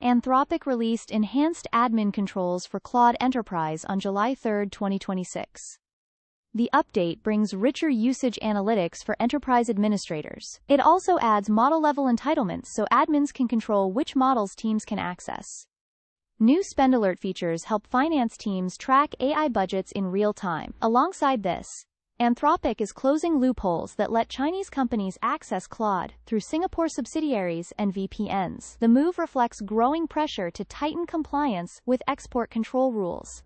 Anthropic released enhanced admin controls for Claude Enterprise on July 3, 2026. The update brings richer usage analytics for enterprise administrators. It also adds model-level entitlements so admins can control which models teams can access. New spend alert features help finance teams track AI budgets in real time. Alongside this, Anthropic is closing loopholes that let Chinese companies access Claude through Singapore subsidiaries and VPNs. The move reflects growing pressure to tighten compliance with export control rules.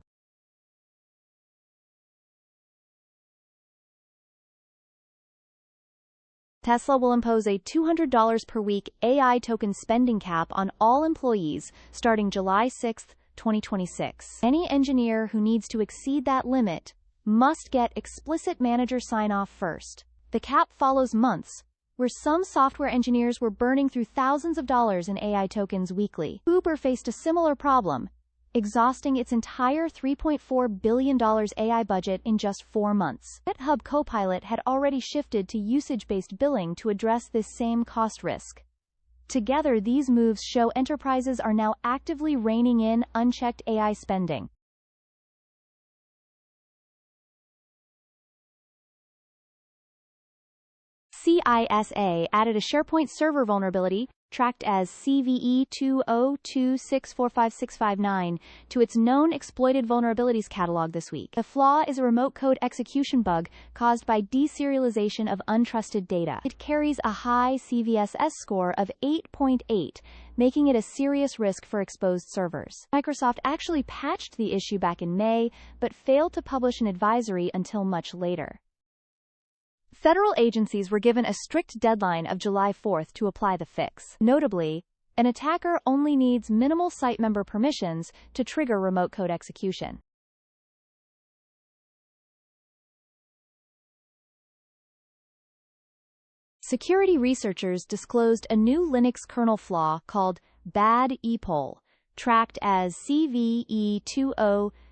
Tesla will impose a $200 per week AI token spending cap on all employees starting July 6, 2026. Any engineer who needs to exceed that limit must get explicit manager sign-off first. The cap follows months where some software engineers were burning through thousands of dollars in AI tokens weekly. Uber faced a similar problem, exhausting its entire $3.4 billion AI budget in just 4 months. GitHub Copilot had already shifted to usage-based billing to address this same cost risk. Together, these moves show enterprises are now actively reining in unchecked AI spending. CISA added a SharePoint server vulnerability, tracked as CVE 202645659, to its known exploited vulnerabilities catalog this week. The flaw is a remote code execution bug caused by deserialization of untrusted data. It carries a high CVSS score of 8.8, making it a serious risk for exposed servers. Microsoft actually patched the issue back in May, but failed to publish an advisory until much later. Federal agencies were given a strict deadline of July 4 to apply the fix. Notably, an attacker only needs minimal site member permissions to trigger remote code execution. Security researchers disclosed a new Linux kernel flaw called bad epoll, tracked as CVE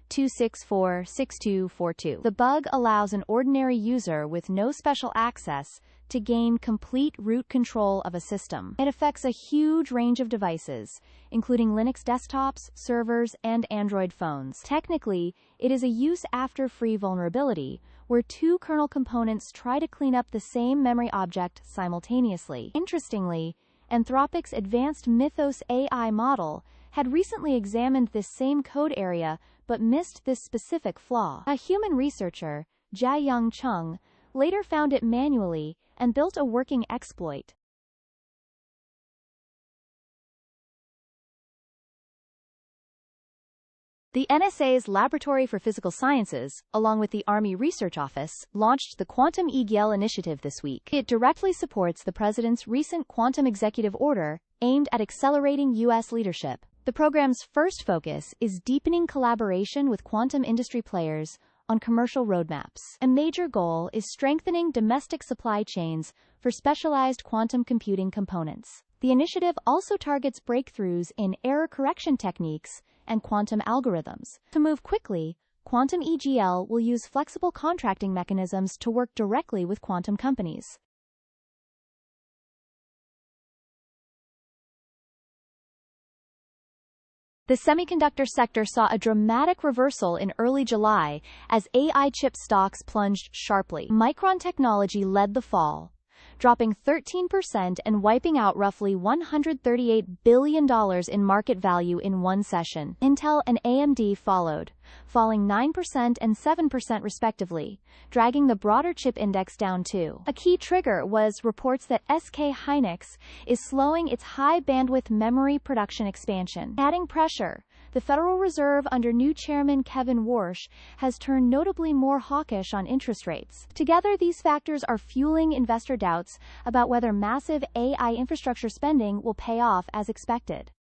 202646242. The bug allows an ordinary user with no special access to gain complete root control of a system. It affects a huge range of devices, including Linux desktops, servers, and Android phones. Technically, it is a use-after-free vulnerability, where two kernel components try to clean up the same memory object simultaneously. Interestingly, Anthropic's advanced Mythos AI model had recently examined this same code area but missed this specific flaw. A human researcher, Jiayang Chung, later found it manually and built a working exploit. The NSA's Laboratory for Physical Sciences, along with the Army Research Office, launched the Quantum EGL initiative this week. It directly supports the President's recent Quantum Executive Order, aimed at accelerating U.S. leadership. The program's first focus is deepening collaboration with quantum industry players on commercial roadmaps. A major goal is strengthening domestic supply chains for specialized quantum computing components. The initiative also targets breakthroughs in error correction techniques and quantum algorithms. To move quickly, Quantum EGL will use flexible contracting mechanisms to work directly with quantum companies. The semiconductor sector saw a dramatic reversal in early July as AI chip stocks plunged sharply. Micron Technology led the fall, dropping 13% and wiping out roughly $138 billion in market value in one session. Intel and AMD followed, falling 9% and 7% respectively, dragging the broader chip index down too. A key trigger was reports that SK Hynix is slowing its high-bandwidth memory production expansion. Adding pressure, the Federal Reserve under new chairman Kevin Warsh has turned notably more hawkish on interest rates. Together, these factors are fueling investor doubts about whether massive AI infrastructure spending will pay off as expected.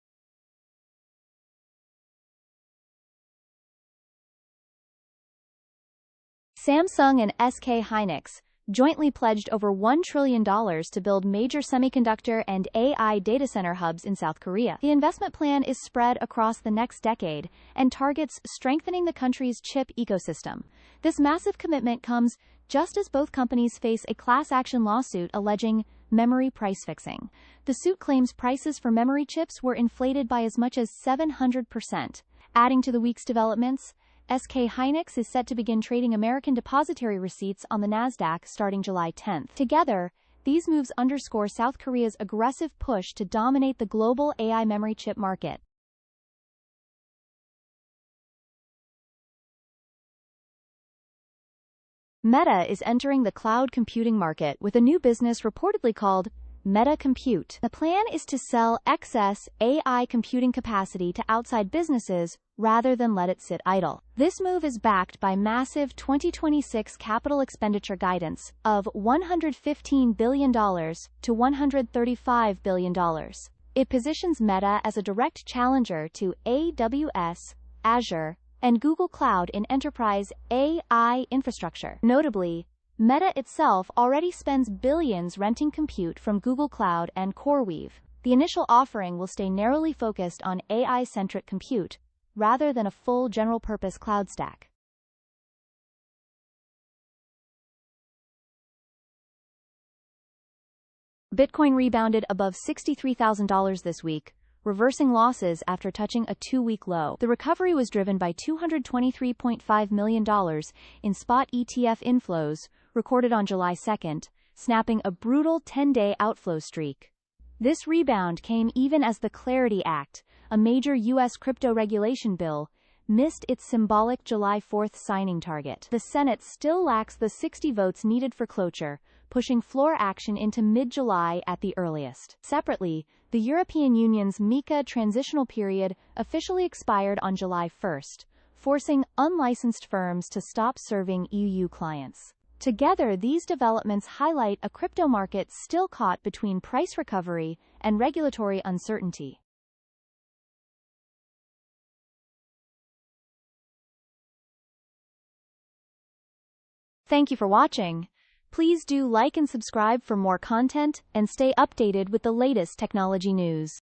Samsung and SK Hynix jointly pledged over $1 trillion to build major semiconductor and AI data center hubs in South Korea. The investment plan is spread across the next decade and targets strengthening the country's chip ecosystem. This massive commitment comes just as both companies face a class action lawsuit alleging memory price fixing. The suit claims prices for memory chips were inflated by as much as 700%. Adding to the week's developments, SK Hynix is set to begin trading American depository receipts on the Nasdaq starting July 10. Together, these moves underscore South Korea's aggressive push to dominate the global AI memory chip market. Meta is entering the cloud computing market with a new business reportedly called Meta Compute. The plan is to sell excess AI computing capacity to outside businesses rather than let it sit idle. This move is backed by massive 2026 capital expenditure guidance of $115 billion to $135 billion. It positions Meta as a direct challenger to AWS, Azure, and Google Cloud in enterprise AI infrastructure. Notably, Meta itself already spends billions renting compute from Google Cloud and CoreWeave. The initial offering will stay narrowly focused on AI-centric compute, rather than a full general-purpose cloud stack. Bitcoin rebounded above $63,000 this week, reversing losses after touching a two-week low. The recovery was driven by $223.5 million in spot ETF inflows, recorded on July 2, snapping a brutal 10-day outflow streak. This rebound came even as the Clarity Act, a major U.S. crypto regulation bill, missed its symbolic July 4 signing target. The Senate still lacks the 60 votes needed for cloture, pushing floor action into mid-July at the earliest. Separately, the European Union's MiCA transitional period officially expired on July 1, forcing unlicensed firms to stop serving EU clients. Together, these developments highlight a crypto market still caught between price recovery and regulatory uncertainty. Thank you for watching. Please do like and subscribe for more content and stay updated with the latest technology news.